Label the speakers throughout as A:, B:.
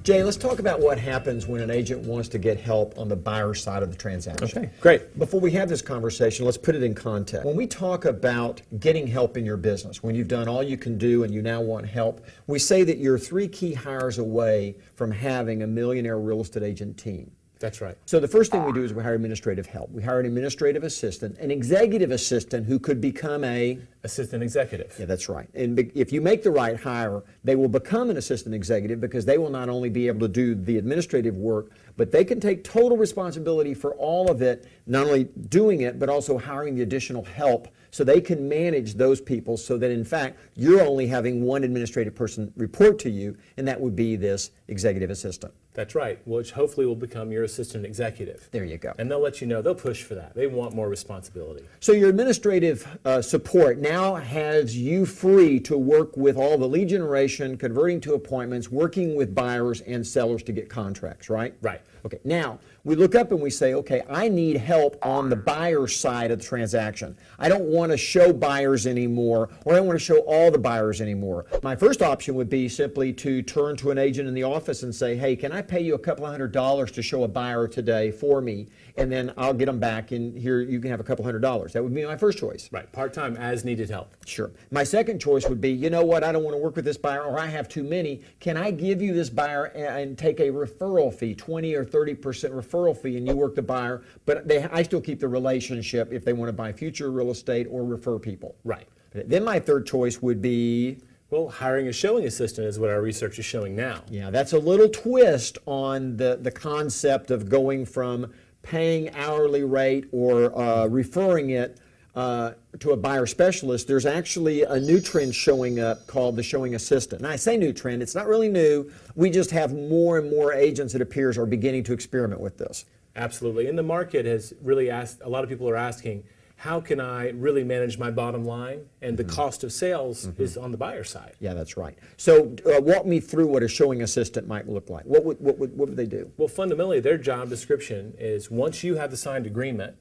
A: Jay, let's talk about what happens when an agent wants to get help on the buyer side of the transaction.
B: Okay, great.
A: Before we have this conversation, let's put it in context. When we talk about getting help in your business, when you've done all you can do and you now want help, we say that you're 3 key hires away from having a millionaire real estate agent team.
B: That's right.
A: So the first thing we do is we hire administrative help. We hire an administrative assistant, an executive assistant who could become a
B: assistant executive.
A: Yeah, that's right. And if you make the right hire, they will become an assistant executive because they will not only be able to do the administrative work, but they can take total responsibility for all of it, not only doing it, but also hiring the additional help so they can manage those people so that, in fact, you're only having one administrative person report to you, and that would be this executive assistant.
B: That's right, which hopefully will become your assistant executive.
A: There you go.
B: And they'll let you know, they'll push for that. They want more responsibility.
A: So your administrative support now has you free to work with all the lead generation, converting to appointments, working with buyers and sellers to get contracts, right?
B: Right.
A: Okay, now we look up and we say, okay, I need help on the buyer side of the transaction. I don't want to show buyers anymore, or I don't want to show all the buyers anymore. My first option would be simply to turn to an agent in the office and say, hey, can I pay you a couple $100 to show a buyer today for me, and then I'll get them back, and here you can have a couple $100. That would be my first choice.
B: Right, part-time as needed help.
A: Sure. My second choice would be, you know what, I don't want to work with this buyer, or I have too many. Can I give you this buyer and take a referral fee, 20 or 30% referral fee, and you work the buyer, but I still keep the relationship if they want to buy future real estate or refer people.
B: Right.
A: Then my third choice would be,
B: well, hiring a showing assistant is what our research is showing now.
A: yeah, that's a little twist on the concept of going from paying hourly rate or referring it to a buyer specialist. There's actually a new trend showing up called the showing assistant. And I say new trend, it's not really new. We just have more and more agents, it appears, are beginning to experiment with this.
B: Absolutely. And the market has really asked, a lot of people are asking, how can I really manage my bottom line? And the cost of sales is on the buyer side.
A: Yeah, that's right. So walk me through what a showing assistant might look like. What would they do?
B: Well, fundamentally, their job description is once you have the signed agreement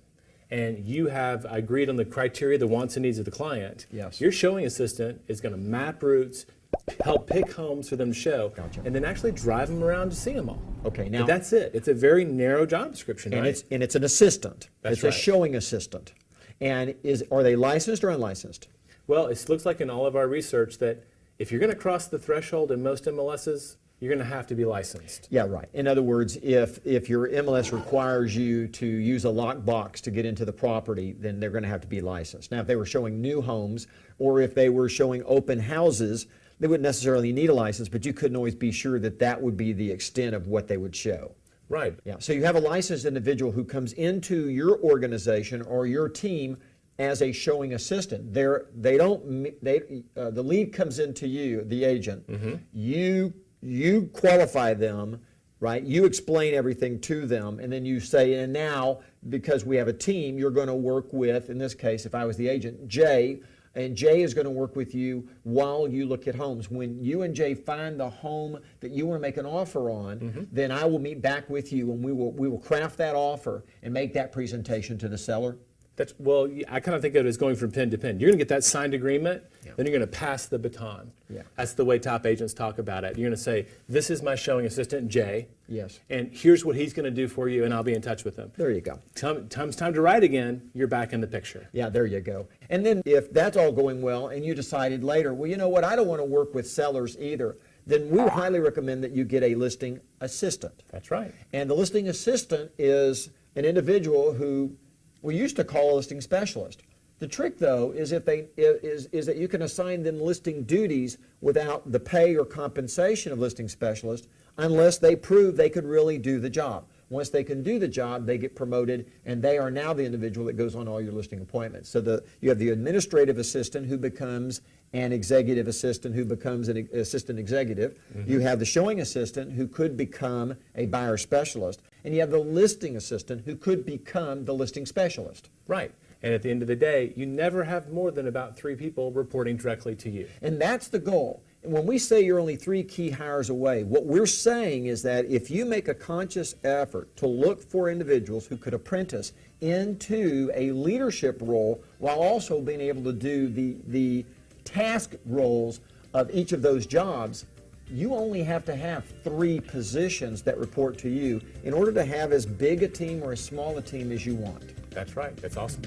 B: and you have agreed on the criteria, the wants and needs of the client,
A: yes,
B: your showing assistant is going to map routes, help pick homes for them to show,
A: gotcha,
B: and then actually drive them around to see them all.
A: Okay, now
B: but that's it. It's a very narrow job description,
A: and
B: right?
A: it's an assistant.
B: That's
A: it's
B: right.
A: a showing assistant. And are they licensed or unlicensed?
B: Well, it looks like in all of our research that if you're going to cross the threshold in most MLSs, you're going to have to be licensed.
A: Yeah, right. In other words, if your MLS requires you to use a lockbox to get into the property, then they're going to have to be licensed. Now, if they were showing new homes or if they were showing open houses, they wouldn't necessarily need a license, but you couldn't always be sure that that would be the extent of what they would show.
B: Right.
A: Yeah. So you have a licensed individual who comes into your organization or your team as a showing assistant. The lead comes into you, the agent. You qualify them, right? You explain everything to them, and then you say, and now because we have a team, you're going to work with, in this case, if I was the agent, Jay. And Jay is going to work with you while you look at homes. When you and Jay find the home that you want to make an offer on, then I will meet back with you and we will craft that offer and make that presentation to the seller.
B: Well, I kind of think of it as going from pen to pen. You're going to get that signed agreement, then you're going to pass the baton.
A: Yeah.
B: That's the way top agents talk about it. You're going to say, this is my showing assistant, Jay.
A: Yes.
B: And here's what he's going to do for you, and I'll be in touch with him.
A: There you go.
B: Comes time to write again, you're back in the picture.
A: Yeah, there you go. And then if that's all going well and you decided later, well, you know what, I don't want to work with sellers either, then we highly recommend that you get a listing assistant.
B: That's right.
A: And the listing assistant is an individual who we used to call a listing specialist. The trick, though, is that you can assign them listing duties without the pay or compensation of listing specialist unless they prove they could really do the job. Once they can do the job, they get promoted, and they are now the individual that goes on all your listing appointments. So you have the administrative assistant who becomes an executive assistant who becomes an assistant executive. You have the showing assistant who could become a buyer specialist. And you have the listing assistant who could become the listing specialist.
B: Right. And at the end of the day, you never have more than about 3 people reporting directly to you.
A: And that's the goal. And when we say you're only 3 key hires away, what we're saying is that if you make a conscious effort to look for individuals who could apprentice into a leadership role while also being able to do the task roles of each of those jobs, you only have to have 3 positions that report to you in order to have as big a team or as small a team as you want.
B: That's right. That's awesome.